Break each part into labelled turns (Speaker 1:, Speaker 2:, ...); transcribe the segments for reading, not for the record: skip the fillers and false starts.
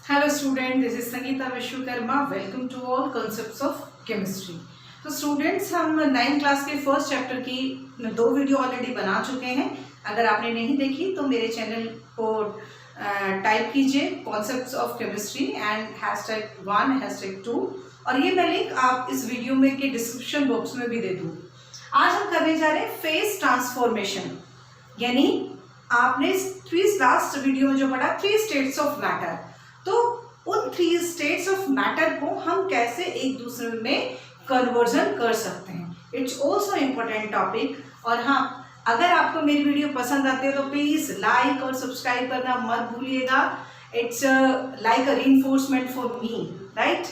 Speaker 1: Hello student, this is Sangeeta Vishwakarma. Welcome to all concepts of chemistry. तो students हम 9th class के first chapter की 2 video already बना चुके हैं. अगर आपने नहीं देखी तो मेरे चैनल को टाइप कीजिए कॉन्सेप्ट्स ऑफ केमिस्ट्री एंड #1 #2 और ये मैं लिंक आप इस वीडियो में के डिस्क्रिप्शन बॉक्स में भी दे दूँ. आज हम करने जा रहे हैं फेज ट्रांसफॉर्मेशन, यानी आपने लास्ट वीडियो में जो पढ़ा 3 स्टेट्स ऑफ मैटर. तो उन 3 स्टेट्स ऑफ मैटर को हम कैसे एक दूसरे में कन्वर्जन कर सकते हैं. It's also important topic. और हाँ, अगर आपको मेरी वीडियो पसंद आती है तो प्लीज लाइक और सब्सक्राइब करना मत भूलिएगा. It's like a reinforcement for me, right?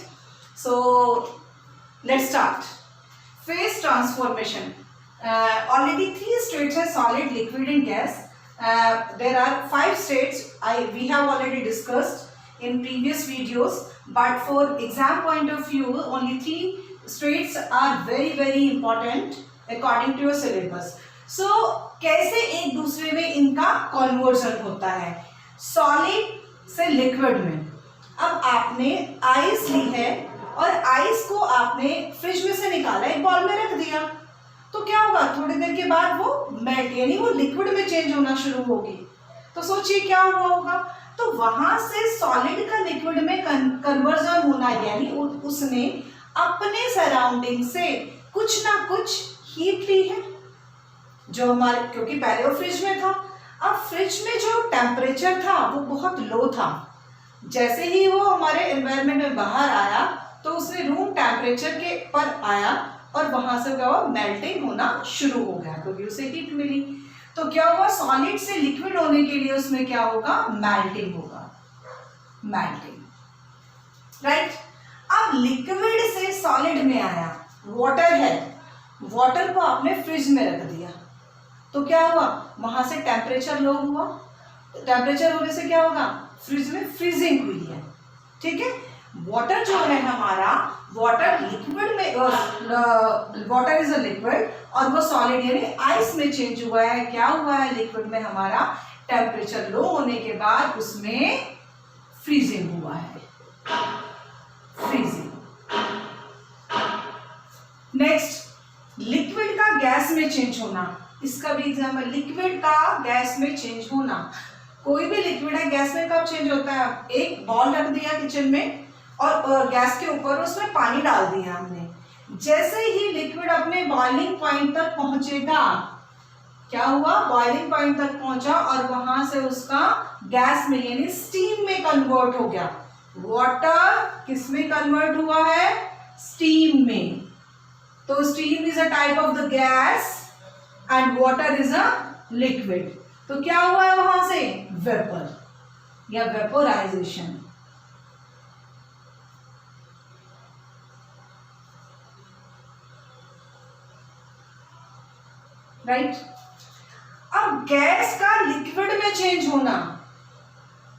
Speaker 1: So let's start. Phase transformation. Already 3 states है, solid, liquid and gas. There are 5 states we have already discussed in previous videos, but for exam point of view only 3 states are very important according to your syllabus. So कैसे एक दूसरे में इनका conversion होता है solid से liquid में. अब आपने आइस ली है और आइस को आपने फ्रिज में से निकाला, एक बॉल में रख दिया, तो क्या होगा? थोड़ी देर के बाद वो मेल्ट यानी वो लिक्विड में चेंज होना शुरू होगी. तो सोचिए क्या हुआ होगा. तो वहां से सॉलिड का लिक्विड में कन्वर्जन होना, यानी उसने अपने सराउंडिंग से कुछ ना कुछ हीट ली है जो हमारे, क्योंकि पहले वो फ्रिज में था. अब फ्रिज में जो टेम्परेचर था वो बहुत लो था. जैसे ही वो हमारे एनवायरनमेंट में बाहर आया तो उसने रूम टेम्परेचर के पर आया और वहां से क्या हुआ? मेल्टिंग होना शुरू हो गया क्योंकि उसे हीट मिली. तो क्या हुआ? सॉलिड से लिक्विड होने के लिए उसमें क्या होगा? मेल्टिंग होगा. Melting, right? अब लिक्विड से सॉलिड में आया, वाटर है, वाटर को आपने फ्रिज में रख दिया, तो क्या हुआ? वहां से टेम्परेचर लो हुआ. टेम्परेचर होने से क्या होगा? फ्रिज में फ्रीजिंग हुई है. ठीक है. वाटर जो है हमारा, वाटर लिक्विड में, वाटर इज अ लिक्विड और वो सॉलिड यानी आइस में चेंज हुआ है. क्या हुआ है? लिक्विड में हमारा टेम्परेचर लो होने के बाद उसमें फ्रीजिंग हुआ है. फ्रीजिंग. नेक्स्ट, लिक्विड का गैस में चेंज होना. इसका भी एग्जाम्पल, लिक्विड का गैस में चेंज होना. कोई भी लिक्विड है गैस में कब चेंज होता है? एक बॉल रख दिया किचन में और गैस के ऊपर उसमें पानी डाल दिया हमने. जैसे ही लिक्विड अपने बॉइलिंग पॉइंट तक पहुंचेगा, क्या हुआ? बॉइलिंग पॉइंट तक पहुंचा और वहां से उसका गैस में यानी स्टीम में कन्वर्ट हो गया. वाटर किस में कन्वर्ट हुआ है? स्टीम में. तो steam is a type of the gas and water is a liquid. तो क्या हुआ है वहां से? वेपर या वेपोराइजेशन. राइट? अब गैस का लिक्विड में चेंज होना,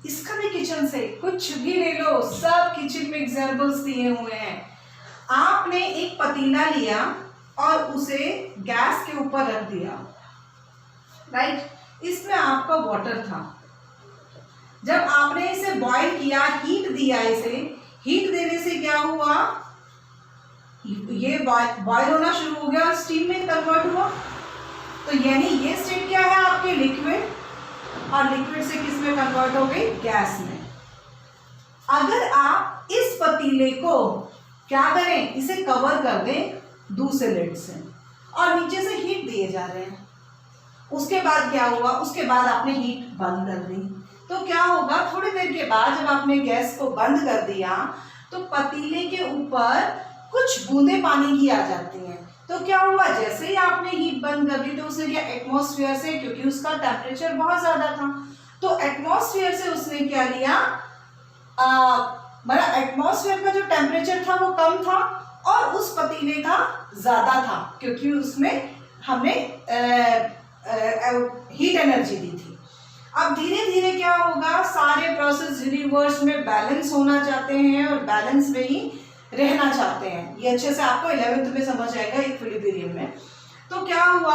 Speaker 1: इसका भी किचन से कुछ भी ले लो, सब किचन में एग्जांपल्स दिए हुए हैं. आपने एक पतीला लिया और उसे गैस के ऊपर रख दिया, राइट? इसमें आपका वाटर था. जब आपने इसे बॉईल किया, हीट दिया, इसे हीट देने से क्या हुआ? ये बॉईल होना शुरू हो गया और स्टीम में कन्वर्ट हुआ. तो यानी ये स्टेट क्या है आपके? लिक्विड. और लिक्विड से किस में कन्वर्ट हो गई? गैस में. अगर आप इस पतीले को क्या करें? इसे कवर कर दें दूसरे लिड से और नीचे से हीट दिए जा रहे हैं. उसके बाद क्या हुआ? उसके बाद आपने हीट बंद कर दी. तो क्या होगा? थोड़ी देर के बाद जब आपने गैस को बंद कर दिया तो पतीले के ऊपर कुछ बूंदे पानी की आ जाती हैं. तो क्या हुआ? जैसे ही आपने हीट बंद कर दी तो उसने क्या, एटमॉस्फेयर से, क्योंकि उसका टेम्परेचर बहुत ज्यादा था, तो एटमॉस्फेयर से उसने क्या लिया? मतलब एटमॉस्फेयर का जो टेम्परेचर था वो कम था और उस पतीले का ज्यादा था क्योंकि उसमें हमने हीट एनर्जी दी थी. अब धीरे धीरे क्या होगा? सारे प्रोसेस यूनिवर्स में बैलेंस होना चाहते हैं और बैलेंस में ही रहना चाहते हैं. ये अच्छे से आपको 11th में समझ आएगा इक्विलिब्रियम में. तो क्या हुआ?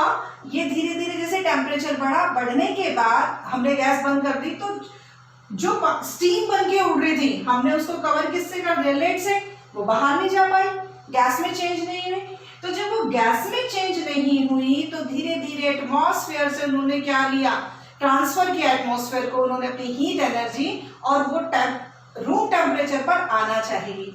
Speaker 1: ये धीरे धीरे जैसे टेम्परेचर बढ़ा, बढ़ने के बाद हमने गैस बंद कर दी तो जो स्टीम बन के उड़ रही थी हमने उसको कवर किससे कर दिया, लेड से, वो बाहर नहीं जा पाई, गैस में चेंज नहीं हुई। तो जब वो गैस में चेंज नहीं हुई तो धीरे धीरे एटमॉस्फेयर से उन्होंने क्या लिया, ट्रांसफर किया एटमॉस्फेयर को, उन्होंने अपनी हीट एनर्जी, और वो रूम टेम्परेचर पर आना चाहिए।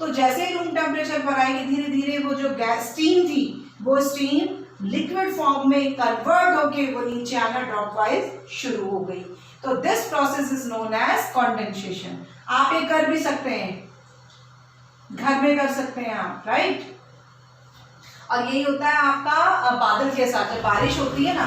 Speaker 1: तो जैसे ही रूम टेम्परेचर पर आएगी धीरे धीरे वो जो गैस स्टीम थी वो स्टीम लिक्विड फॉर्म में कन्वर्ट होके वो नीचे आना ड्रॉप वाइज शुरू हो गई। तो this process is known as condensation. आप ये कर भी सकते हैं, घर में कर सकते हैं आप, राइट। और यही होता है आपका बादल के साथ, जब बारिश होती है ना,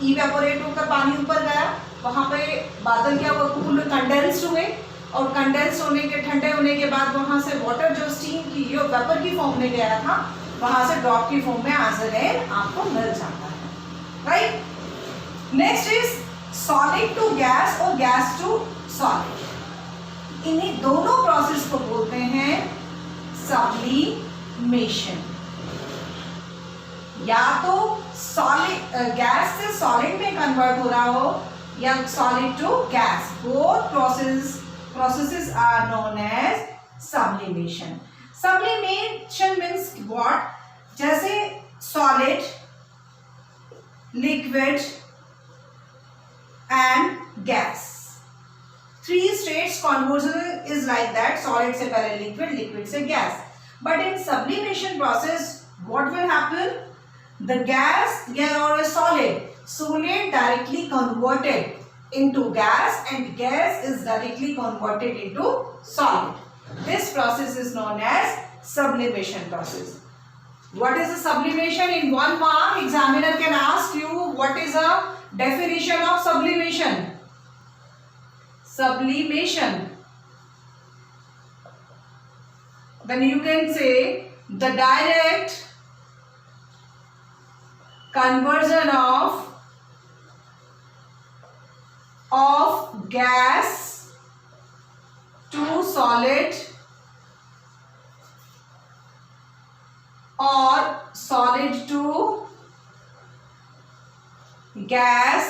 Speaker 1: इवेपोरेट होकर पानी ऊपर गया, वहां पे बादल क्या हुआ, कूल कंडेंस्ड हुए, और कंडेंस होने के, ठंडे होने के बाद वहां से वाटर जो स्टीम की, जो वेपर की फॉर्म में गया था, वहां से ड्रॉप की फॉर्म में एज अगेन आपको मिल जाता है, right. Next is solid to gas और गैस टू सॉलिड। इन्हीं दोनों प्रोसेस को बोलते हैं सब्लिमेशन। या तो सॉलिड गैस से सॉलिड में कन्वर्ट हो रहा हो या solid to gas, both processes are known as sublimation. Sublimation means what? जैसे solid, liquid and gas. 3 states conversion is like that. Solid से पहले liquid, liquid से gas. But in sublimation process, what will happen? The gas or a solid directly converted into gas and gas is directly converted into solid. This process is known as sublimation process. What is a sublimation? In 1 mark examiner can ask you what is a definition of sublimation. Sublimation, then you can say the direct conversion of gas to solid or solid to gas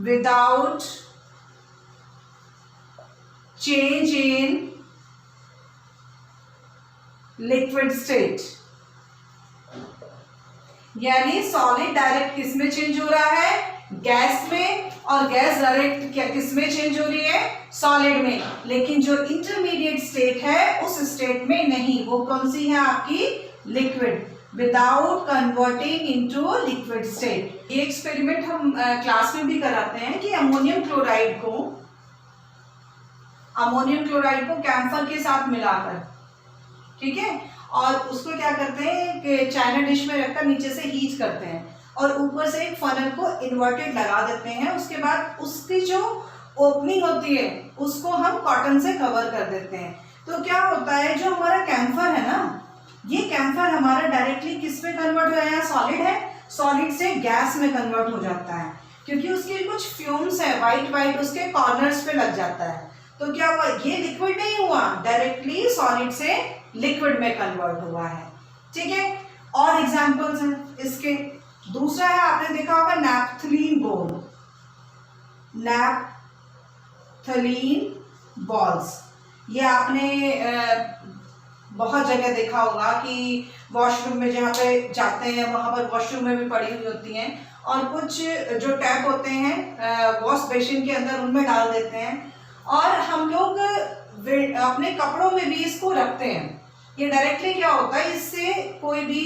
Speaker 1: without change in liquid state। यानी solid direct किस में change हो रहा है, gas में, और gas direct क्या किस में चेंज हो रही है, सॉलिड में। लेकिन जो इंटरमीडिएट स्टेट है उस स्टेट में नहीं, वो कौन सी है आपकी, liquid, without converting into liquid state. ये एक्सपेरिमेंट हम क्लास में भी कराते हैं कि अमोनियम क्लोराइड को कैम्फर के साथ मिलाकर, ठीक है, और उसको क्या करते हैं कि चाइना डिश में रखकर नीचे से हीट करते हैं और ऊपर से एक फनल को इन्वर्टेड लगा देते हैं। उसके बाद उसकी जो ओपनिंग होती है उसको हम कॉटन से कवर कर देते हैं। तो क्या होता है, जो हमारा कैम्फर है ना, ये कैम्फर हमारा डायरेक्टली किस में कन्वर्ट हो रहा है, सॉलिड है, सॉलिड से गैस में कन्वर्ट हो जाता है, क्योंकि उसके कुछ फ्यूम्स है वाइट उसके कॉर्नर्स पे लग जाता है। तो क्या हुआ, ये लिक्विड नहीं हुआ, डायरेक्टली सॉलिड से लिक्विड में कन्वर्ट हुआ है, ठीक है। और एग्जांपल्स हैं इसके। दूसरा है, आपने देखा होगा नैप्थलीन बॉल्स। ये आपने बहुत जगह देखा होगा कि वॉशरूम में जहाँ पे जाते हैं वहाँ पर वॉशरूम में भी पड़ी हुई होती हैं, और कुछ जो टैप होते हैं वॉश बेसिन के अंदर उनमें डाल देते हैं, और हम लोग अपने कपड़ों में भी इसको रखते हैं। ये डायरेक्टली क्या होता है, इससे कोई भी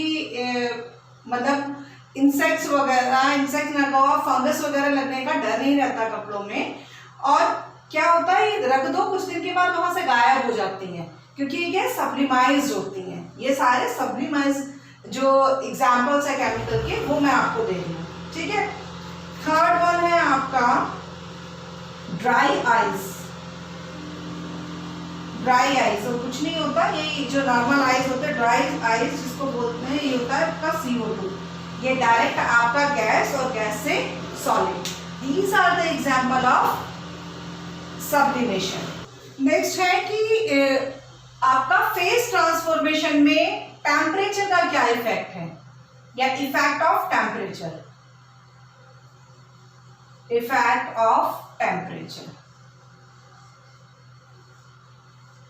Speaker 1: मतलब इंसेक्ट्स ना कहो, फंगस वगैरह लगने का डर नहीं रहता कपड़ों में। और क्या होता है, रख दो, कुछ दिन के बाद वहां से गायब हो जाती हैं, क्योंकि ये सब्लिमाइज्ड होती हैं। ये सारे सब्लिमाइज जो एग्जाम्पल्स है केमिकल के, वो मैं आपको दे रही हूँ, ठीक है। थर्ड वन है आपका ड्राई आइस। और कुछ नहीं होता, ये जो नॉर्मल आइस होता है, ड्राई आइस जिसको बोलते हैं, ये होता है आपका CO2। ये डायरेक्ट आपका गैस और गैस से solid. These are the example of sublimation. Next है कि आपका फेज ट्रांसफॉर्मेशन में टेम्परेचर का क्या इफेक्ट है, या इफेक्ट ऑफ टेम्परेचर।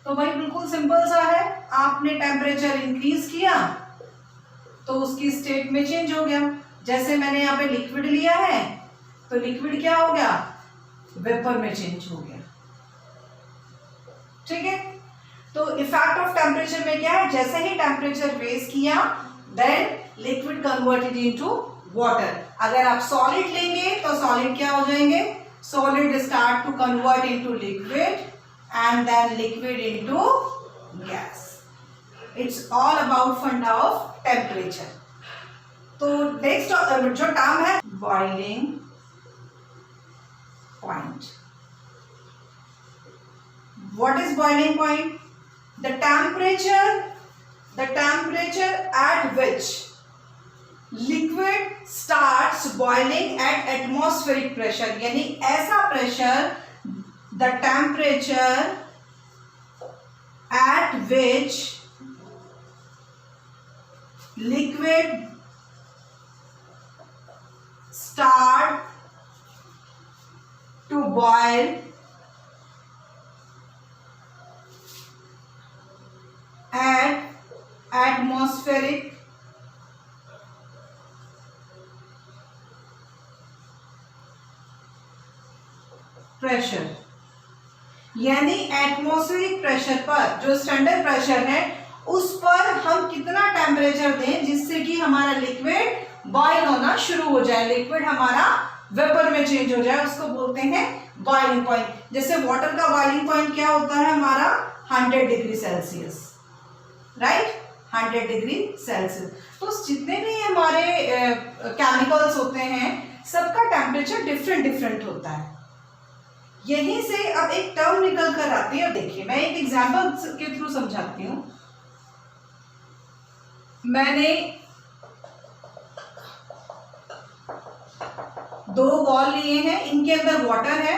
Speaker 1: तो भाई बिल्कुल सिंपल सा है, आपने टेम्परेचर इंक्रीज किया तो उसकी स्टेट में चेंज हो गया। जैसे मैंने यहाँ पे लिक्विड लिया है तो लिक्विड क्या हो गया, वेपर में चेंज हो गया। ठीक है, तो इफेक्ट ऑफ टेम्परेचर में क्या है, जैसे ही टेम्परेचर रेज किया then liquid converted into water. अगर आप सॉलिड लेंगे तो सॉलिड क्या हो जाएंगे, solid start to convert into liquid and then liquid into gas. It's all about funda of temperature. तो next जो टर्म है boiling point. What is boiling point? The temperature at which liquid starts boiling at atmospheric pressure. यानी ऐसा pressure, the temperature at which liquid start to boil at atmospheric pressure। यानी atmospheric pressure पर, जो standard pressure है उस पर हम कितना टेम्परेचर दें जिससे कि हमारा लिक्विड बॉयल होना शुरू हो जाए, लिक्विड हमारा वेपर में चेंज हो जाए, उसको बोलते हैं बॉइलिंग पॉइंट। जैसे वाटर का बॉइलिंग पॉइंट क्या होता है हमारा 100 degree Celsius, right, 100 degree Celsius. तो जितने भी हमारे केमिकल्स होते हैं सबका टेम्परेचर डिफरेंट होता है। यहीं से अब एक टर्म निकल कर आती है। देखिए मैं एक एग्जांपल के थ्रू समझाती हूं। मैंने 2 बॉल लिए हैं, इनके अंदर वाटर है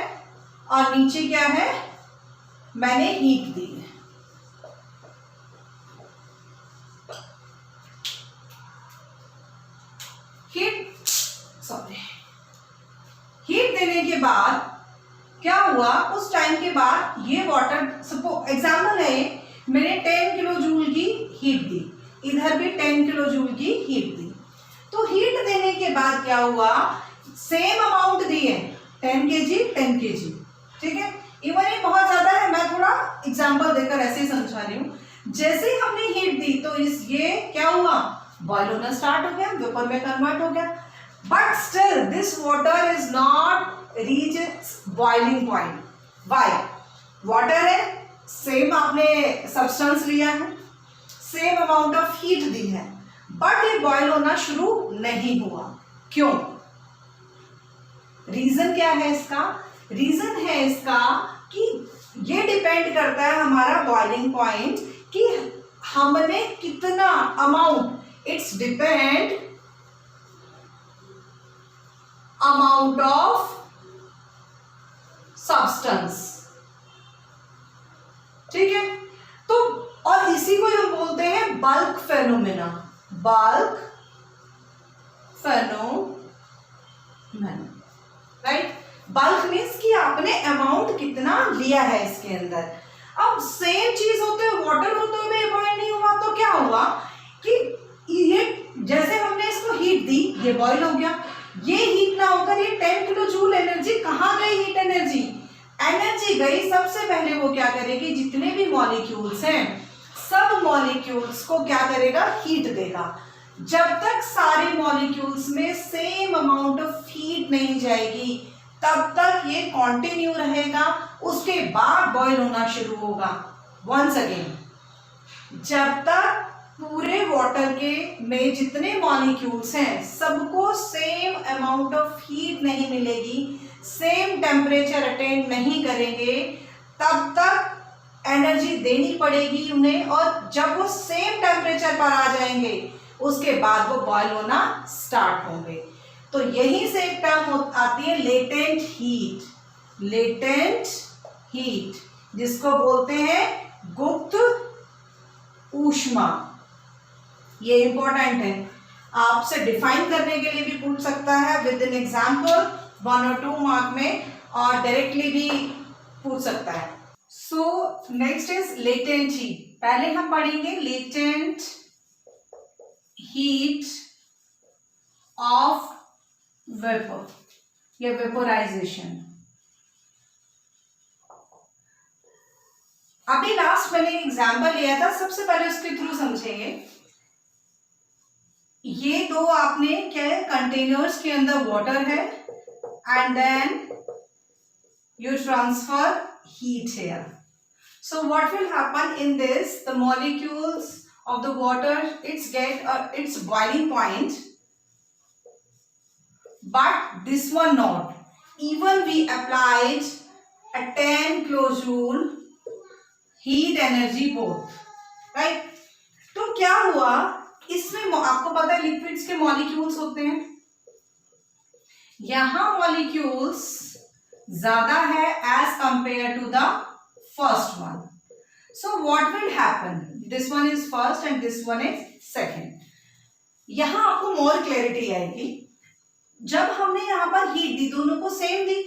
Speaker 1: और नीचे क्या है, मैंने हीट दी है। हीट देने के बाद क्या हुआ, उस टाइम के बाद ये वाटर, सपोज एग्जाम्पल है, मैंने 10 किलो जूल की हीट दी, इधर भी 10 किलो जूल की हीट दी। तो हीट देने के बाद क्या हुआ, सेम अमाउंट दिए 10 kg 10 kg, ठीक है। इवन ये बहुत ज्यादा है, मैं थोड़ा एग्जाम्पल देकर ऐसे ही समझा रही हूँ। जैसे ही हमने हीट दी तो ये क्या हुआ, बॉयल होना स्टार्ट हो गया, वेपर में कन्वर्ट हो गया। But still this water is not reach its boiling point. Why, water है, सेम आपने सब्सटेंस लिया है, सेम अमाउंट ऑफ हीट दी है, बट ये बॉयल होना शुरू नहीं हुआ। क्यों? रीजन क्या है इसका? रीजन है इसका कि ये डिपेंड करता है हमारा बॉइलिंग पॉइंट कि हमने कितना amount, it's depend amount of substance, ठीक है। तो और इसी को हम बोलते हैं bulk phenomena, bulk phenomena, right. Bulk means कि आपने अमाउंट कितना लिया है इसके अंदर। अब सेम चीज होते हुए, वाटर होते हुए बॉयल नहीं हुआ तो क्या हुआ कि ये जैसे हमने इसको हीट दी, ये बॉयल हो गया। ये हीट ना होकर ये 10 किलो जूल एनर्जी कहाँ गई? हीट एनर्जी, एनर्जी गई सबसे पहले वो क्या करेगी, जितने भी मॉलिक्यूल्स हैं सब मॉलिक्यूल्स को क्या करेगा, हीट देगा। जब तक सारे मॉलिक्यूल्स में सेम अमाउंट ऑफ हीट नहीं जाएगी तब तक ये कंटिन्यू रहेगा, उसके बाद बॉयल होना शुरू होगा। वंस अगेन, जब तक पूरे वाटर के में जितने मॉलिक्यूल्स हैं सबको सेम अमाउंट ऑफ हीट नहीं मिलेगी, सेम टेम्परेचर अटेन नहीं करेंगे, तब तक एनर्जी देनी पड़ेगी उन्हें, और जब वो सेम टेम्परेचर पर आ जाएंगे उसके बाद वो बॉयल होना स्टार्ट होंगे। तो यहीं से एक टर्म आती है लेटेंट हीट, लेटेंट हीट, जिसको बोलते हैं गुप्त ऊष्मा। ये इंपॉर्टेंट है, आपसे डिफाइन करने के लिए भी पूछ सकता है विद एन एग्जाम्पल 1 और 2 मार्क में, और डायरेक्टली भी पूछ सकता है। So next is latent heat. पहले हम पढ़ेंगे लेटेंट हीट ऑफ वेपर या वेपोराइजेशन। अभी लास्ट मैंने एग्जाम्पल लिया था, सबसे पहले उसके थ्रू समझेंगे। ये दो आपने क्या है, कंटेनर्स के अंदर वाटर है and then you transfer heat here. So what will happen in this, the molecules of the water, its boiling point, but this one not. Even we applied a 10 kilojoule heat energy both, right? तो क्या हुआ इसमें, आपको पता है liquids के molecules होते हैं, यहां मॉलिक्यूल्स ज्यादा है as compare to the first one. So what will happen? This one is first and this one is second. यहां आपको मोर क्लैरिटी आएगी. जब हमने यहां पर हीट दी, दोनों को सेम दी,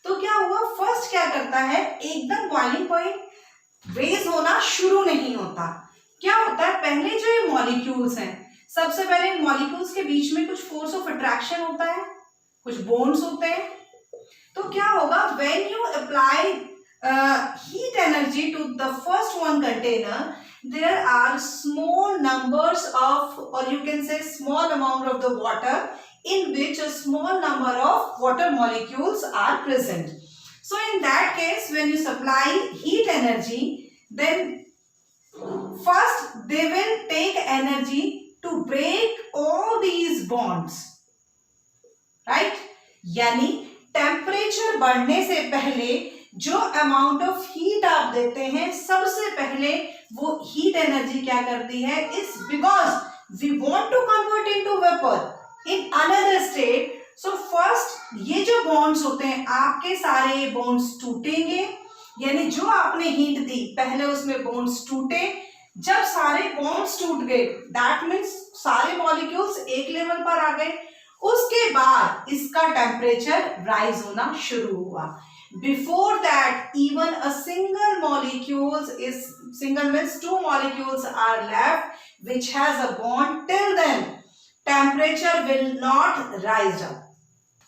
Speaker 1: तो क्या हुआ, फर्स्ट क्या करता है, एकदम बॉइलिंग पॉइंट रेज होना शुरू नहीं होता. क्या होता है, पहले जो ये मॉलिक्यूल्स हैं, सबसे पहले इन मॉलिक्यूल्स के बीच में कुछ फोर्स ऑफ अट्रैक्शन होता है, कुछ बॉन्ड्स होते हैं. तो क्या होगा, when you apply heat energy to the first one container, there are small numbers of, or you can say small amount of the water in which a small number of water molecules are present. So in that case, when you supply heat energy, then first they will take energy to break all these bonds, right? यानी temperature बढ़ने से पहले जो amount of heat आप देते हैं, सबसे पहले वो हीट एनर्जी क्या करती है, is because we want to convert into vapour in another state. So first ये जो बॉन्ड्स होते हैं, आपके सारे बॉन्ड्स टूटेंगे, यानी जो आपने हीट दी पहले उसमें बॉन्ड्स टूटे. जब सारे बॉन्ड्स टूट गए, दैट मीन्स सारे मॉलिक्यूल्स एक लेवल पर आ गए. उसके बाद इसका टेम्परेचर राइज होना शुरू हुआ. Before that, even a single molecules is, single means two molecules are left which has a bond. Till then temperature will not rise up.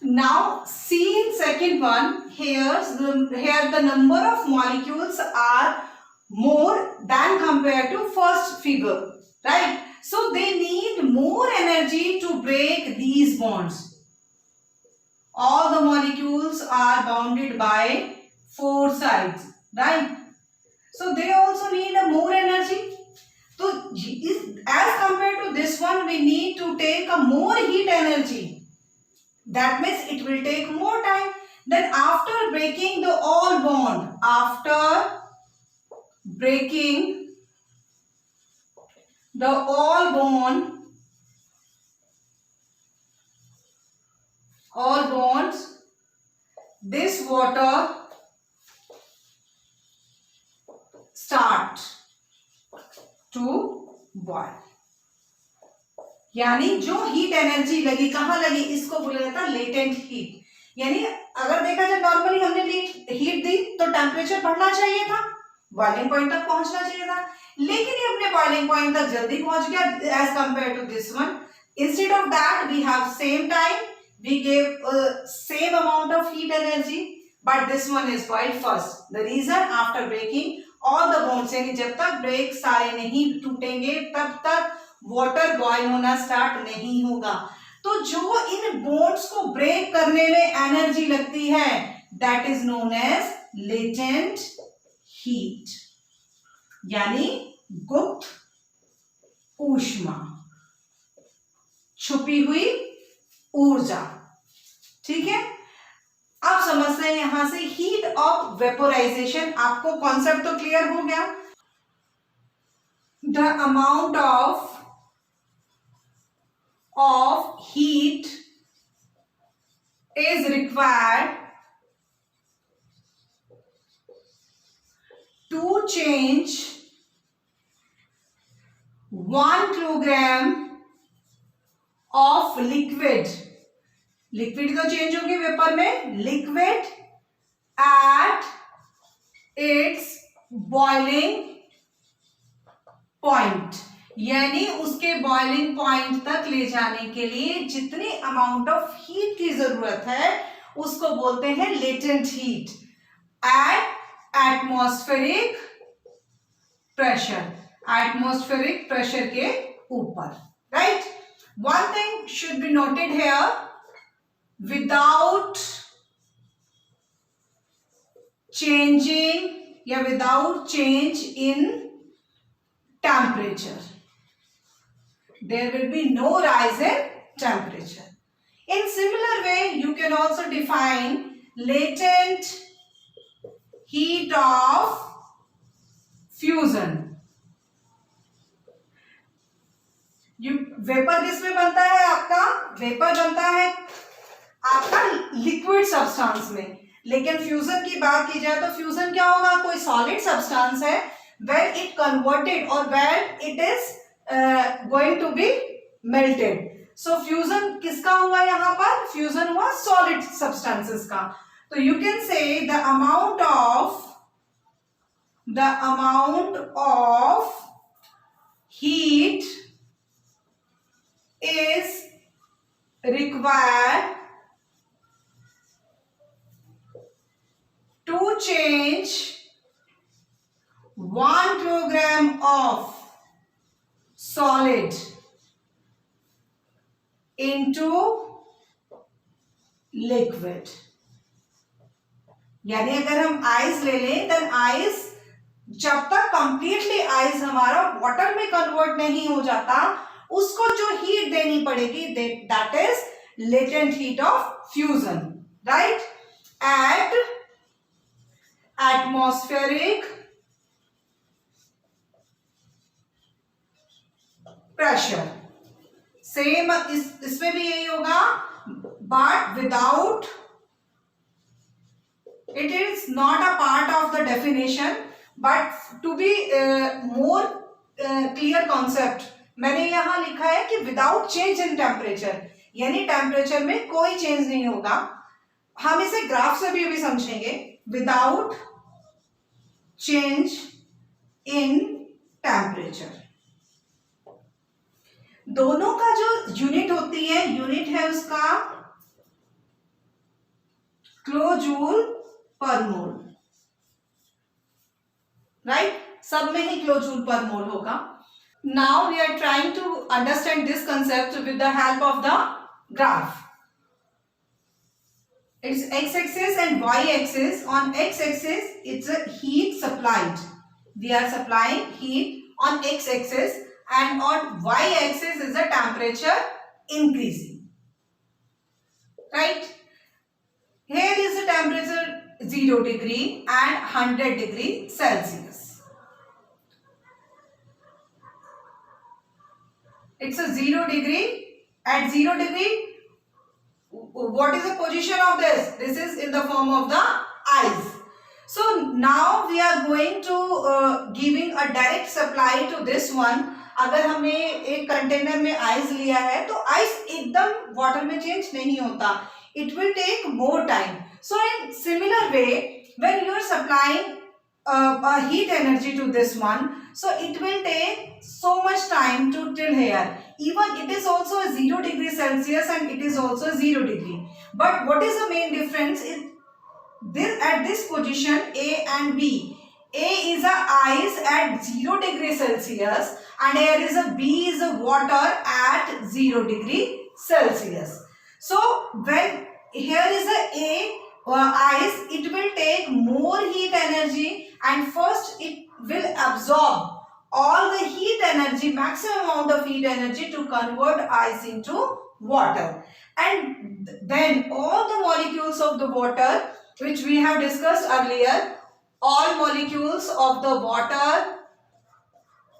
Speaker 1: Now see in second one, here the number of molecules are more than compared to first figure, right? So they need more energy to break these bonds. All the molecules are bounded by four sides, right? So they also need a more energy. So as compared to this one, we need to take a more heat energy. That means it will take more time. Then after breaking the all bond, after breaking the all bond, all bonds, this water start to boil. यानी जो heat energy लगी, कहां लगी, इसको बोला जाता है latent heat. यानी अगर देखा जाए, नॉर्मली हमने हीट दी तो टेम्परेचर बढ़ना चाहिए था, बॉइलिंग पॉइंट तक पहुंचना चाहिए था, लेकिन ये अपने बॉइलिंग पॉइंट तक जल्दी पहुंच गया as compare to this one. Instead of that we have same time, we gave same amount of heat energy, but this one is boiled first. The reason, after breaking all the bonds, यानी जब तक break सारे नहीं टूटेंगे तब तक water boil होना start नहीं होगा. तो जो इन बॉन्ड्स को ब्रेक करने में एनर्जी लगती है, that is known as latent heat, यानी गुप्त ऊष्मा, छुपी हुई ऊर्जा. ठीक है, आप समझते हैं यहां से हीट ऑफ वेपोराइजेशन. आपको कॉन्सेप्ट तो क्लियर हो गया. The amount of heat is required to change 1 kilogram of liquid. Liquid तो चेंज होगी वेपर में, liquid at its boiling point, यानी उसके बॉइलिंग पॉइंट तक ले जाने के लिए जितनी अमाउंट ऑफ हीट की जरूरत है उसको बोलते हैं latent heat at atmospheric pressure, atmospheric pressure के ऊपर, right. One thing should be noted here, without changing या without change in temperature, there will be no rise in temperature. In similar way, you can also define latent heat of fusion. Vapour किसमें बनता है आपका? Vapour बनता है आपका liquid substance में, लेकिन फ्यूजन की बात की जाए तो फ्यूजन क्या होगा? कोई सॉलिड सब्सटेंस है, when it converted or when it is going to be melted. So fusion किसका हुआ यहाँ पर? फ्यूजन हुआ सॉलिड सब्सटेंसेस का। तो you can say the amount of heat is required to change 1 kilogram of solid into liquid. यानी अगर हम आइस ले लें, देन आइस जब तक कंप्लीटली आइस हमारा वाटर में कन्वर्ट नहीं हो जाता, उसको जो हीट देनी पड़ेगी that is latent heat of fusion, right, at atmospheric pressure. Same इसमें भी यही होगा, but without, it is not a part of the definition, but to be more clear concept मैंने यहां लिखा है कि विदाउट चेंज इन टेम्परेचर, यानी टेम्परेचर में कोई चेंज नहीं होगा। हम इसे ग्राफ से भी समझेंगे, विदाउट चेंज इन टेम्परेचर। दोनों का जो यूनिट होती है, यूनिट है उसका किलोजूल पर मोल, राइट, सब में ही किलोजूल पर मोल होगा। Now we are trying to understand this concept with the help of the graph. It's x-axis and y-axis. On x-axis, it's a heat supplied. We are supplying heat on x-axis, and on y-axis is the temperature increasing. Right? Here is the temperature 0 degree and 100 degree Celsius. It's a 0 degree. At 0 degree, what is the position of this? This is in the form of the ice. So now we are going to giving a direct supply to this one. अगर हमने एक container में ice लिया है तो ice एकदम water में change नहीं होता, it will take more time. So in similar way, when you are supplying a heat energy to this one, so it will take so much time to till here. Even it is also a 0 degree Celsius and it is also 0 degree. But what is the main difference? At this position A and B, A is a ice at 0 degree Celsius and here is a B is a water at 0 degree Celsius. So when here is a ice, it will take more heat energy, and first it will absorb all the heat energy, maximum amount of heat energy to convert ice into water, and then all the molecules of the water which we have discussed earlier, all molecules of the water,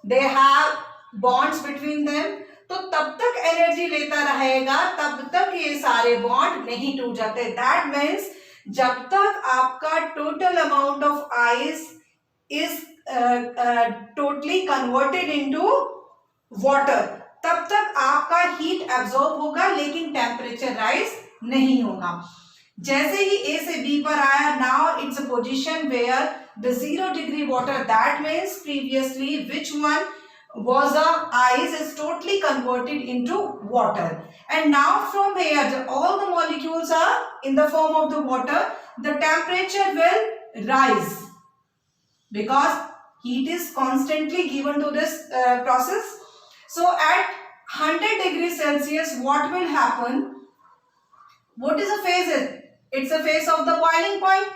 Speaker 1: they have bonds between them. तो तब तक energy लेता रहेगा तब तक ये सारे bond नहीं टूट जाते। दैट मीन्स जब तक आपका total amount of ice is totally converted into water, तब तक आपका हीट एब्जॉर्ब होगा लेकिन टेम्परेचर राइज नहीं होगा। जैसे ही ए से बी पर आया, now it's a position where the 0 degree water, that means previously which one was a ice is totally converted into water, and now from here all the molecules are in the form of the water. The temperature will rise because heat is constantly given to this process. So at 100 degrees Celsius, what will happen? What is the phase? It's a phase of the boiling point.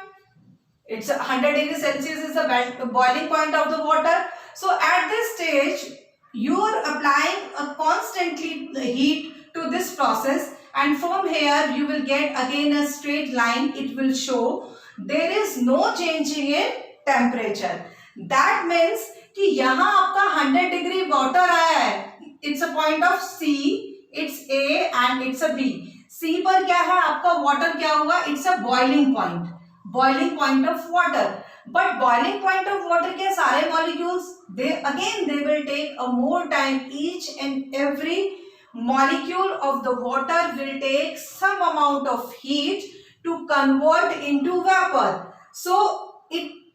Speaker 1: It's 100 degrees Celsius is the boiling point of the water. So at this stage, you are applying a constantly heat to this process, and from here you will get again a straight line. It will show there is no changing in temperature. That means कि यहाँ आपका 100 degree water आया है. It's a point of C, it's A and it's a B. C पर क्या है आपका water क्या होगा? It's a boiling point. Boiling point of water. But boiling point of water के सारे molecules they will take a more time. Each and every molecule of the water will take some amount of heat to convert into vapor. So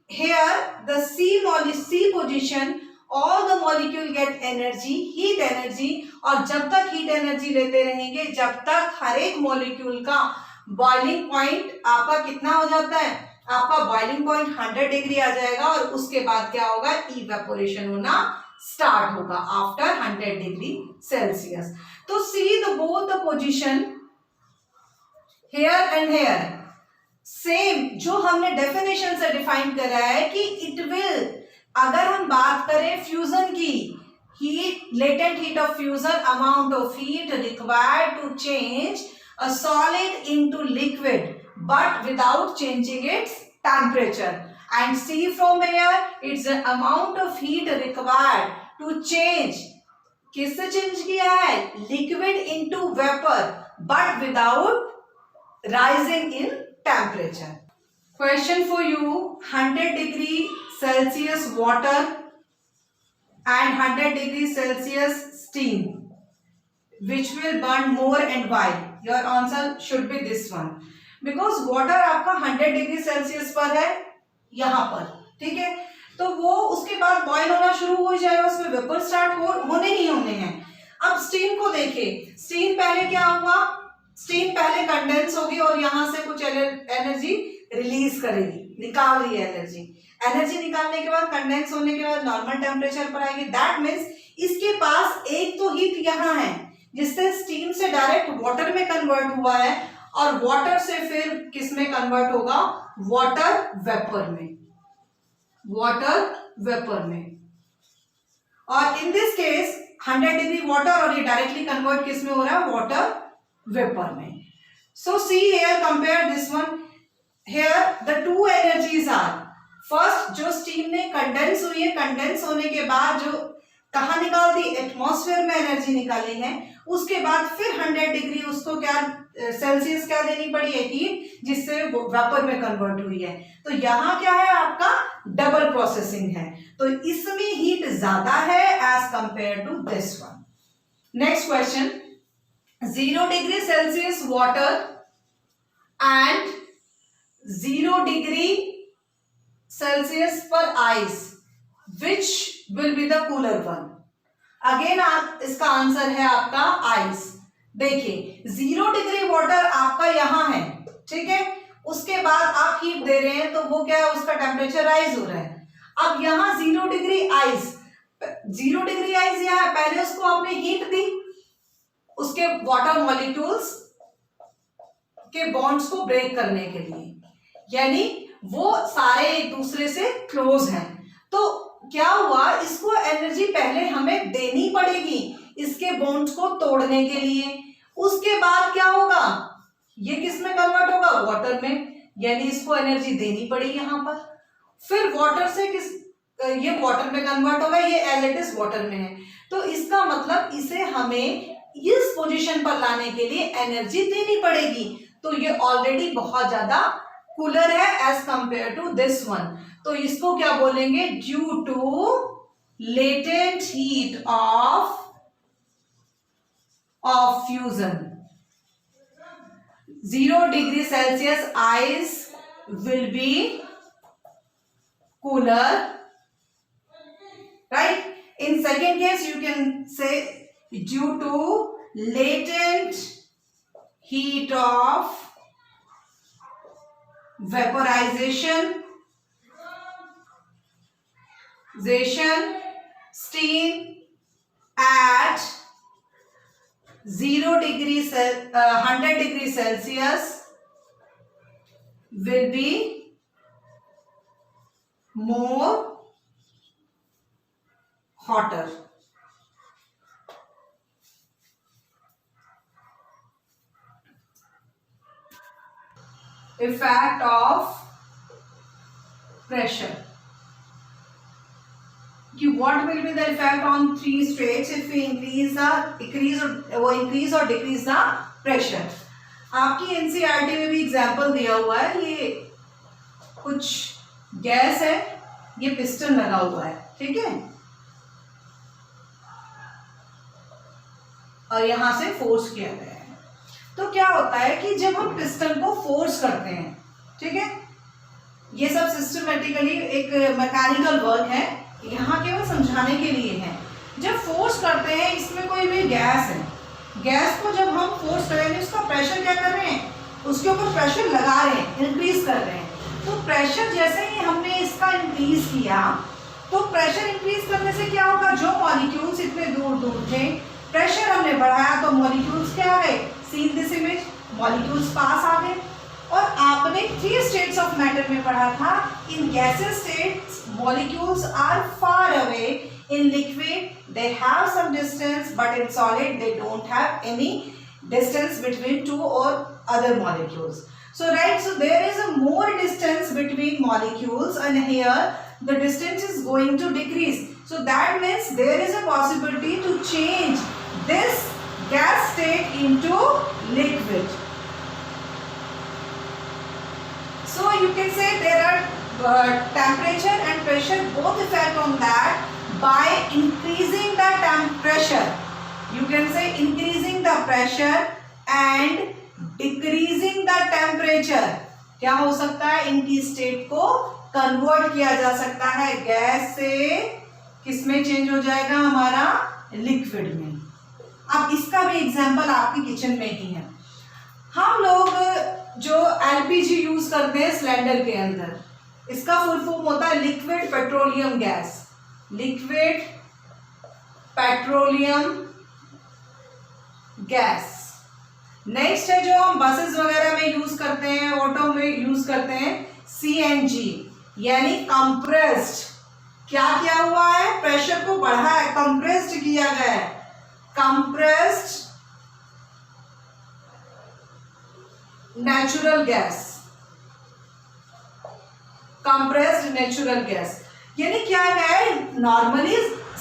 Speaker 1: here the C position, all the molecule get energy, heat energy, और जब तक heat energy लेते रहेंगे जब तक हर एक molecule का boiling point आपका कितना हो जाता है? आपका boiling point 100 डिग्री आ जाएगा और उसके बाद क्या होगा? evaporation होना start होगा after 100 डिग्री Celsius. तो see both the position here and here. Same जो हमने डेफिनेशन से डिफाइन करा है कि इट विल, अगर हम बात करें फ्यूजन की, heat, latent heat of fusion, amount of heat required to change a solid into liquid but without changing its temperature. And see from here it's the amount of heat required to change, किससे change किया है? Liquid into vapour but without rising in temperature. Question for you: 100 degree Celsius water and 100 degree Celsius steam, which will burn more and why? Your answer should be this one, because water आपका 100 degree Celsius पर है यहाँ पर, ठीक है, तो वो उसके बाद बॉयल होना शुरू हो जाएगा, उसमें वेपर स्टार्ट होने ही होने हैं. अब स्टीम को देखें, स्टीम पहले क्या हुआ? स्टीम पहले कंडेंस होगी और यहां से कुछ एनर्जी रिलीज करेगी, निकाल रही है एनर्जी. एनर्जी निकालने के बाद कंडेंस होने के बाद नॉर्मल टेम्परेचर पर आएगी. दैट मीन्स इसके पास एक तो हीट यहाँ है जिससे स्टीम से डायरेक्ट वाटर में कन्वर्ट हुआ है और वाटर से फिर किस में कन्वर्ट होगा? वाटर वेपर में. वाटर वेपर में. और in this case 100 degree water और ये डायरेक्टली कन्वर्ट किस में हो रहा है? वाटर वेपर में. So see here, compare this one. Here the two energies are, first जो स्टीम ने कंडेंस हुई है, कंडेंस होने के बाद जो कहाँ निकाल दी? एटमॉस्फेयर में एनर्जी निकाली है. उसके बाद फिर 100 डिग्री उसको क्या सेल्सियस क्या देनी पड़ी है? हीट, जिससे वेपर में कन्वर्ट हुई है. तो यहाँ क्या है? आपका डबल प्रोसेसिंग है, तो इसमें हीट ज्यादा है as compare to this one. Next question: 0 degree Celsius water and 0 degree Celsius per ice, which will be the cooler one? Again इसका आंसर है आपका आइस. देखिए 0 डिग्री वाटर आपका यहाँ है, ठीक है, उसके बाद आप हीट दे रहे हैं तो वो क्या है? उसका टेम्परेचर राइज हो रहा है. अब यहाँ 0 डिग्री आइस, 0 डिग्री आइस यहाँ है, पहले उसको आपने हीट दी, उसके वाटर मॉलिक्यूल्स के बॉन्ड्स को ब्रेक करने के लिए, यानी वो सारे एक दूसरे से क्लोज हैं. तो क्या हुआ? इसको एनर्जी पहले हमें देनी पड़ेगी इसके बॉन्ड्स को तोड़ने के लिए. उसके बाद क्या होगा? ये किस में कन्वर्ट होगा? वाटर में, यानी इसको एनर्जी देनी पड़ेगी यहाँ पर. फिर वाटर से ये वाटर में कन्वर्ट होगा, ये एज इट इज वाटर में है. तो इसका मतलब इसे हमें इस पोजीशन पर लाने के लिए एनर्जी देनी पड़ेगी. तो ये ऑलरेडी बहुत ज्यादा कूलर है as compare to this one. तो इसको क्या बोलेंगे? Due to latent heat of fusion. 0 degree Celsius ice will be cooler, right? In second case, you can say due to latent heat of vaporization, steam at 100 degree Celsius will be more hotter. Effect of pressure. What will be the effect on three states if we increase or decrease the pressure? आपकी NCERT में भी example दिया हुआ है. ये कुछ gas है, ये पिस्टन लगा हुआ है, ठीक है, और यहां से फोर्स किया गया है. तो क्या होता है कि जब हम पिस्टन को फोर्स करते हैं, ठीक है, ये सब सिस्टमेटिकली एक मैकेनिकल वर्क है, यहाँ केवल समझाने के लिए है. जब फोर्स करते हैं, इसमें कोई भी गैस है, गैस को जब हम फोर्स करेंगे, उसका प्रेशर क्या कर रहे हैं, उसके ऊपर प्रेशर लगा रहे हैं, इंक्रीज कर रहे हैं. तो प्रेशर जैसे ही हमने इसका इंक्रीज किया, तो प्रेशर इंक्रीज करने से क्या होगा, जो मॉलिक्यूल्स इतने दूर दूर थे, प्रेशर हमने बढ़ाया तो मॉलिक्यूल्स क्या आ गए, सी दिस इमेज, मॉलिक्यूल्स पास आ गए. और आपने 3 स्टेट्स ऑफ मैटर में पढ़ा था, in gases states molecules are far away, in liquid they have some distance, but in solid they don't have any distance between two or other molecules. So right, so there is a more distance between molecules, and here the distance is going to decrease. So that means there is a possibility to change this gas state into liquid. So you can say there are temperature and pressure both effect on that by increasing the pressure. You can say increasing the pressure and decreasing the temperature. क्या हो सकता है, इनकी state को convert किया जा सकता है, गैस से किस में चेंज हो जाएगा, हमारा लिक्विड में. अब इसका भी एग्जांपल आपके किचन में ही है. हम लोग जो एलपीजी यूज करते हैं सिलेंडर के अंदर, इसका फुल फॉर्म होता है liquid petroleum gas. Liquid petroleum gas. Next है जो हम बसेस वगैरह में यूज करते हैं, ऑटो में यूज करते हैं, सीएनजी यानी कंप्रेस्ड. क्या किया हुआ है, प्रेशर को बढ़ा है, कंप्रेस्ड किया गया है, compressed natural gas, compressed natural gas. यानी क्या है, नॉर्मली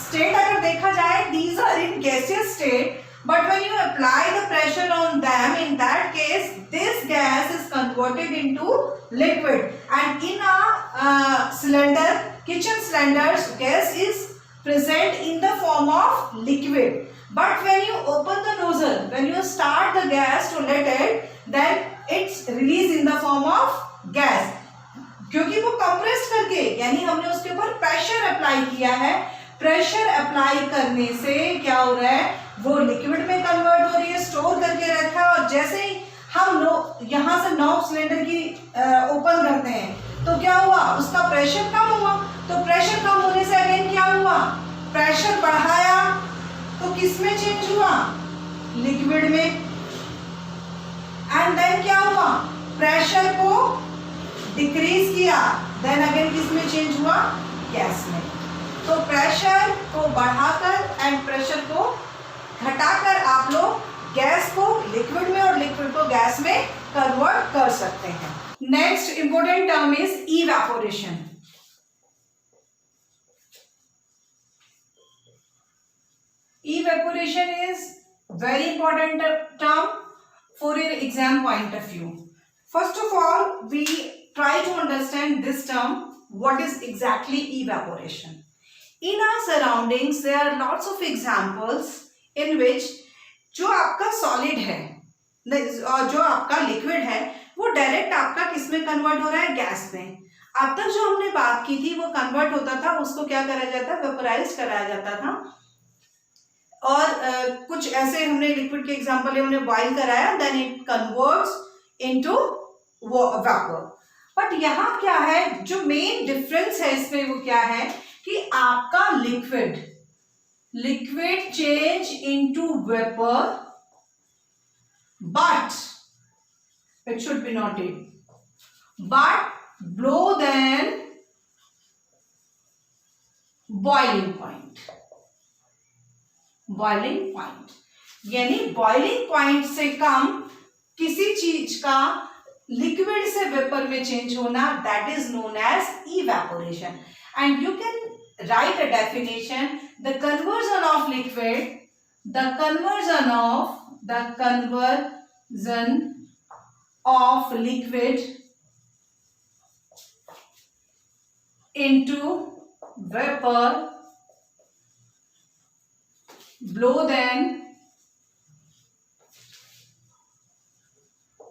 Speaker 1: स्टेट अगर देखा जाए, these are in gaseous state, but when you apply the pressure on them, in that case this gas is converted into liquid. And in a cylinder, kitchen cylinders, gas is present in the form of liquid. But when you open the nozzle, when you start the gas to let it, then it's released in the form of gas. क्योंकि वो compress करके, यानी हमने उसके ऊपर pressure apply किया है. Pressure apply करने से क्या हो रहा है, वो लिक्विड में कन्वर्ट हो रही है, स्टोर करके रखा है. और जैसे ही हम यहाँ से नॉब सिलेंडर की ओपन करते हैं, तो क्या हुआ, उसका प्रेशर कम हुआ. तो प्रेशर कम होने से अगेन क्या हुआ, प्रेशर बढ़ाया, तो किस में चेंज हुआ, लिक्विड में. एंड देन क्या हुआ, प्रेशर को डिक्रीज किया, देन अगेन किस में चेंज हुआ, गैस में. तो प्रेशर को बढ़ाकर एंड प्रेशर को घटाकर आप लोग गैस को लिक्विड में और लिक्विड को गैस में कन्वर्ट कर सकते हैं. Next important term is evaporation. Evaporation is very important term for your exam point of view. First of all, we try to understand this term. What is exactly evaporation? In our surroundings, there are lots of examples in which जो आपका solid है और जो आपका liquid है, वो direct आपका किस में कन्वर्ट हो रहा है, गैस में. अब तक जो हमने बात की थी वो कन्वर्ट होता था, उसको क्या करा जाता, वेपराइज कराया जाता था, और कुछ ऐसे हमने लिक्विड के एग्जांपल है, उन्हें बॉइल कराया, then it converts into vapour. But यहाँ क्या है, जो मेन डिफरेंस है इसमें वो क्या है कि आपका liquid change into vapour, but it should be noted, but below than boiling point। यानी बॉइलिंग पॉइंट से कम किसी चीज का लिक्विड से वेपर में चेंज होना, that is known as evaporation. And you can write a definition, the conversion of liquid into vapor below than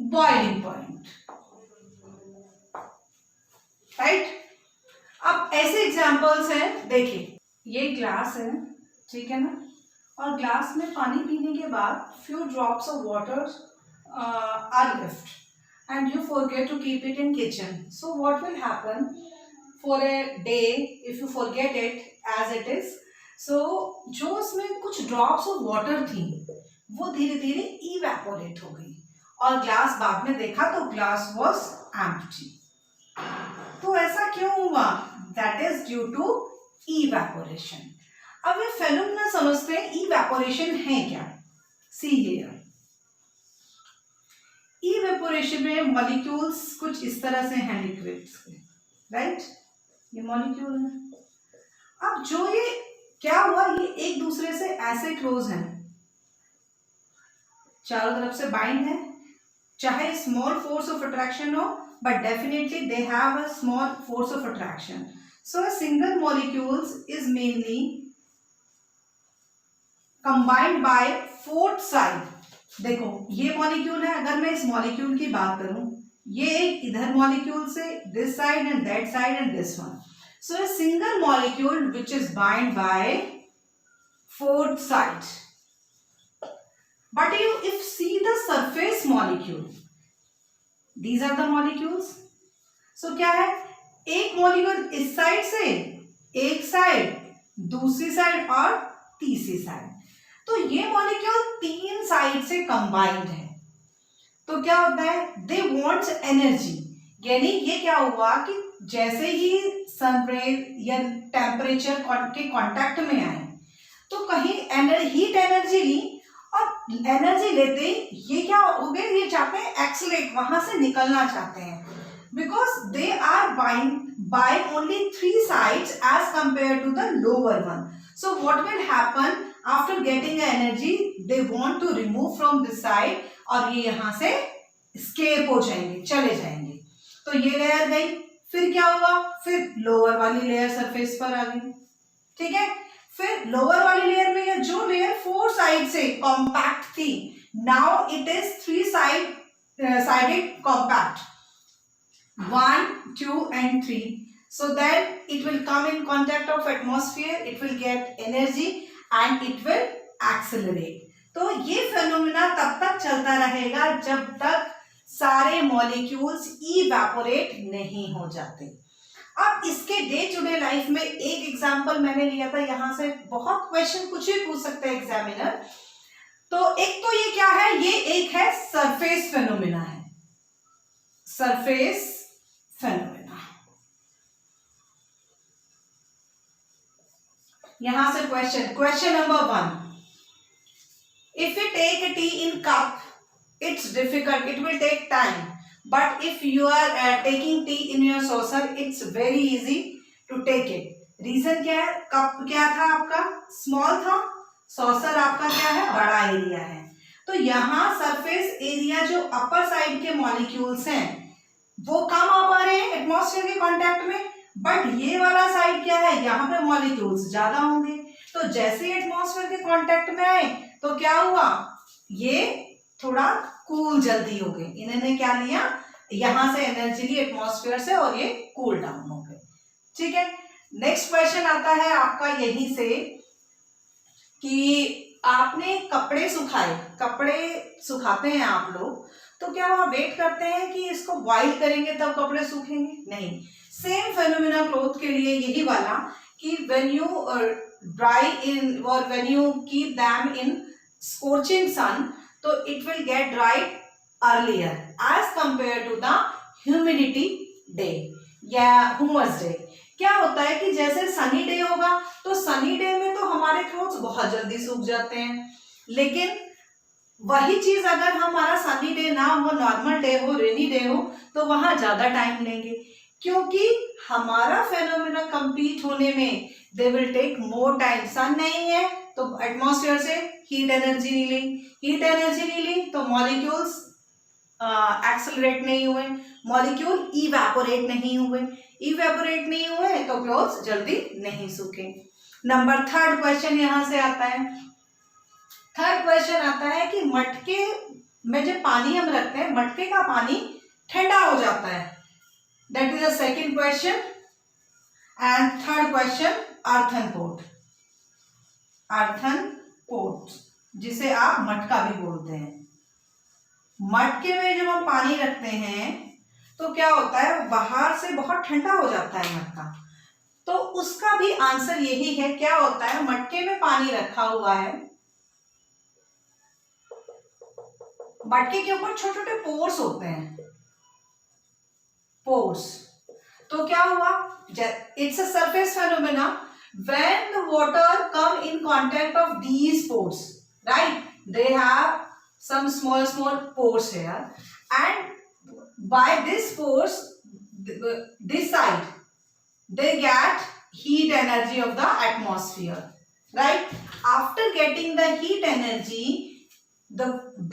Speaker 1: boiling point, right? अब ऐसे एग्जांपल्स हैं, देखिए ये ग्लास है, ठीक है ना, और ग्लास में पानी पीने के बाद few drops of water are left and you forget to keep it in kitchen. So what will happen for a day if you forget it as it is? So जो उसमें कुछ drops of water थी वो धीरे धीरे evaporate हो गई, और ग्लास बाद में देखा तो ग्लास was empty। तो ऐसा क्यों हुआ? That is due to evaporation। अब ये फेनोमेना समझते हैं, evaporation है क्या? See here, इवेपोरेशन में मॉलिक्यूल्स कुछ इस तरह से हैं लिक्विड्स के, राइट? ये मॉलिक्यूल है। अब जो ये क्या हुआ, ये एक दूसरे से ऐसे क्लोज हैं, चारों तरफ से बाइंड है, चाहे स्मॉल फोर्स ऑफ अट्रैक्शन हो, but definitely they have a small force of attraction. So a single molecules is mainly combined by fourth side. देखो ये मॉलिक्यूल है, अगर मैं इस मॉलिक्यूल की बात करूं, ये एक इधर मॉलिक्यूल से this side and that side and this one. So a single molecule which is bind by fourth side. But you if see the surface molecule, these are the molecules। so क्या है, एक molecule इस side से, एक side, दूसरी side और तीसरी side. तो ये मॉलिक्यूल तीन साइड से कंबाइंड है। तो क्या होता है, दे वांट्स एनर्जी। यानी ये क्या हुआ कि जैसे ही सनरेज या टेम्परेचर के कांटेक्ट में आए तो कहीं हीट एनर्जी ली, और एनर्जी लेते ये क्या हो गए, ये चाहते हैं एक्सलेट, वहां से निकलना चाहते हैं, because they are bind by only three sides as compare to the lower one. So what will happen, after getting energy they want to remove from this side, और ये यहां से स्केप हो जाएंगे, चले जाएंगे। तो ये लेयर गई, फिर क्या हुआ, फिर लोअर वाली लेयर सरफेस पर आ गई, ठीक है। फिर लोअर वाली लेयर में, या जो लेयर फोर साइड से कॉम्पैक्ट थी, now it is three sided compact, 1, 2 and 3। so then it will come in contact of atmosphere, it will get energy and it will accelerate। तो ये फेनोमेना तब तक चलता रहेगा जब तक सारे मॉलिक्यूल्स इवेपोरेट नहीं हो जाते। अब इसके डे टू डे लाइफ में एक एग्जांपल मैंने लिया था, यहां से बहुत क्वेश्चन कुछ भी पूछ सकते हैं एग्जामिनर। तो एक तो ये क्या है, ये एक है सरफेस फेनोमेना है, सरफेस फेनोमेना। यहां से question number 1, if you take a tea in cup, it's difficult, it will take time, but if you are taking tea in your saucer, it's very easy to take it। Reason क्या है, cup क्या था आपका, small था, saucer आपका क्या है, बड़ा एरिया है। तो यहाँ सरफेस एरिया जो अपर साइड के मॉलिक्यूल्स हैं वो कम आ पा रहे हैं एटमॉस्फेयर के कांटेक्ट में, बट ये वाला साइड क्या है, यहाँ पे मॉलिक्यूल्स ज्यादा होंगे। तो जैसे एटमॉस्फेयर के कांटेक्ट में आए तो क्या हुआ, ये थोड़ा कूल जल्दी हो गए, इन्होंने क्या लिया, यहां से एनर्जी ली एटमॉस्फेयर से और ये कूल डाउन हो गए। ठीक है, नेक्स्ट क्वेश्चन आता है आपका यहीं से कि आपने कपड़े सुखाए, कपड़े सुखाते हैं आप लोग, तो क्या वहां वेट करते हैं कि इसको बॉइल करेंगे तब कपड़े सूखेंगे? नहीं, सेम फेनोमेना क्लोथ के लिए यही वाला कि व्हेन यू ड्राई इन और when you keep them in scorching sun, तो it will get dried earlier as compared to the humidity day या humus day। क्या होता है कि जैसे सनी डे होगा तो सनी डे में तो हमारे क्लोथ्स बहुत जल्दी सूख जाते हैं, लेकिन वही चीज अगर हमारा सनी डे ना हो, नॉर्मल डे हो, रेनी डे हो, तो वहां ज्यादा टाइम लेंगे, क्योंकि हमारा फेनोमेना कंप्लीट होने में they will take more time. Sun नहीं है तो एटमॉस्फेयर से हीट एनर्जी नहीं ली, हीट एनर्जी नहीं ली तो मॉलिक्यूल्स एक्सेलरेट नहीं हुए, मॉलिक्यूल इवेपोरेट नहीं हुए, इवेपोरेट नहीं हुए तो क्लोथ्स जल्दी नहीं सूखे। नंबर थर्ड क्वेश्चन यहां से आता है। थर्ड क्वेश्चन आता है कि मटके में जो पानी हम रखते हैं, मटके का पानी ठंडा हो जाता है। That is the second question. And third question earthen pot, earthen pot जिसे आप मटका भी बोलते हैं। मटके में जब हम पानी रखते हैं तो क्या होता है, बाहर से बहुत ठंडा हो जाता है मटका, तो उसका भी आंसर यही है। क्या होता है, मटके में पानी रखा हुआ है, मटके के ऊपर छोटे छोटे पोर्स होते हैं, पोर्स, तो क्या हुआ, it's a surface phenomena when the water come in contact of these pores, right, they have some small pores here, and by this pores, this side, they get heat energy of the atmosphere, right? After getting the heat energy,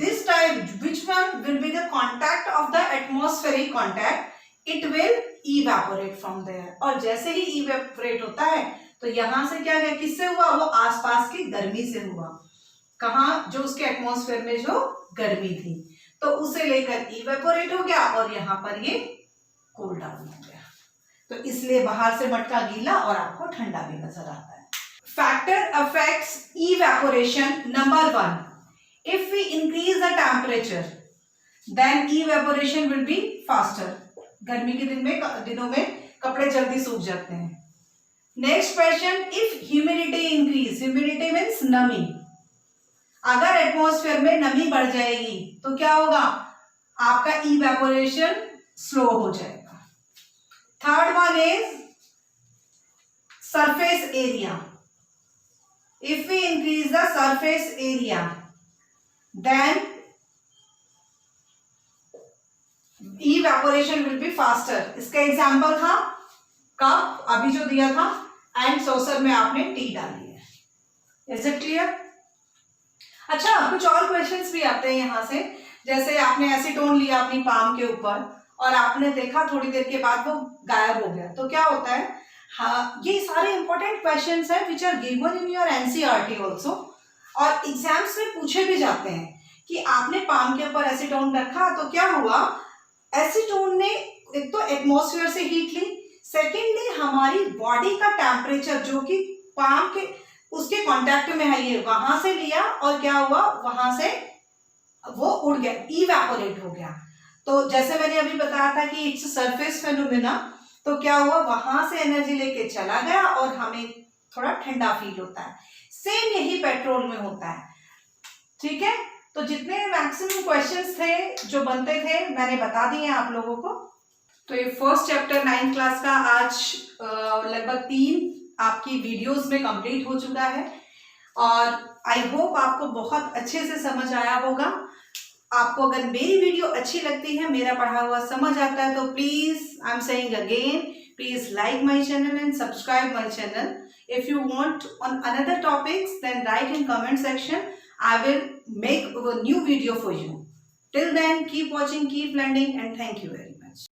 Speaker 1: this type, which one will be the contact of the atmospheric contact, it will evaporate from there। और जैसे ही evaporate होता है तो यहां से क्या है, किससे हुआ, वो आसपास की गर्मी से हुआ। कहाँ, जो उसके एटमॉस्फेयर में जो गर्मी थी, तो उसे लेकर इवेपोरेट हो गया और यहाँ पर ये कूल डाउन हो गया। तो इसलिए बाहर से मटका गीला और आपको ठंडा भी नजर आता है। Factor affects evaporation. Number 1, if we increase the temperature then evaporation will be faster. गर्मी के दिनों में कपड़े जल्दी सूख जाते हैं। Next question, if humidity increase, humidity means नमी, अगर एटमॉस्फेयर में नमी बढ़ जाएगी तो क्या होगा, आपका इवेपोरेशन स्लो हो जाएगा। Third one is surface area, if we increase the surface area then evaporation will be faster. इसका एग्जाम्पल था कप, अभी जो दिया था, एंड सॉसर में आपने टी डाली है। Is it clear? अच्छा, कुछ और क्वेश्चंस भी आते हैं यहाँ से, जैसे आपने एसीटोन लिया अपनी पाम के ऊपर और आपने देखा थोड़ी देर के बाद वो गायब हो गया, तो क्या होता है। हाँ, ये सारे इंपॉर्टेंट क्वेश्चंस हैं which are given in your NCERT also, और एग्जाम्स में पूछे भी जाते हैं कि आपने पाम के ऊपर एसीटोन रखा तो क्या हुआ, एसीटोन ने एक तो एटमॉस्फेयर से हीट ली, सेकेंडली हमारी बॉडी का टेम्परेचर जो कि पाम के उसके कांटेक्ट में है, ये वहां से लिया और क्या हुआ, वहां से वो उड़ गया, इवेपोरेट हो गया। तो जैसे मैंने अभी बताया था कि इट्स सरफेस फेनोमेना, तो क्या हुआ, वहां से एनर्जी लेके चला गया और हमें थोड़ा ठंडा फील होता है। सेम यही पेट्रोल में होता है। ठीक है, तो जितने मैक्सिमम क्वेश्चंस थे जो बनते थे मैंने बता दिए आप लोगों को। तो ये फर्स्ट चैप्टर 9th क्लास का आज लगभग 3 आपकी वीडियोस में कंप्लीट हो चुका है, और आई होप आपको बहुत अच्छे से समझ आया होगा। आपको अगर मेरी वीडियो अच्छी लगती है, मेरा पढ़ा हुआ समझ आता है, तो please I am saying again, please like my channel and subscribe my channel. If you want on another topics, then write in comment section. I will make a new video for you. Till then, keep watching, keep learning, and thank you very much.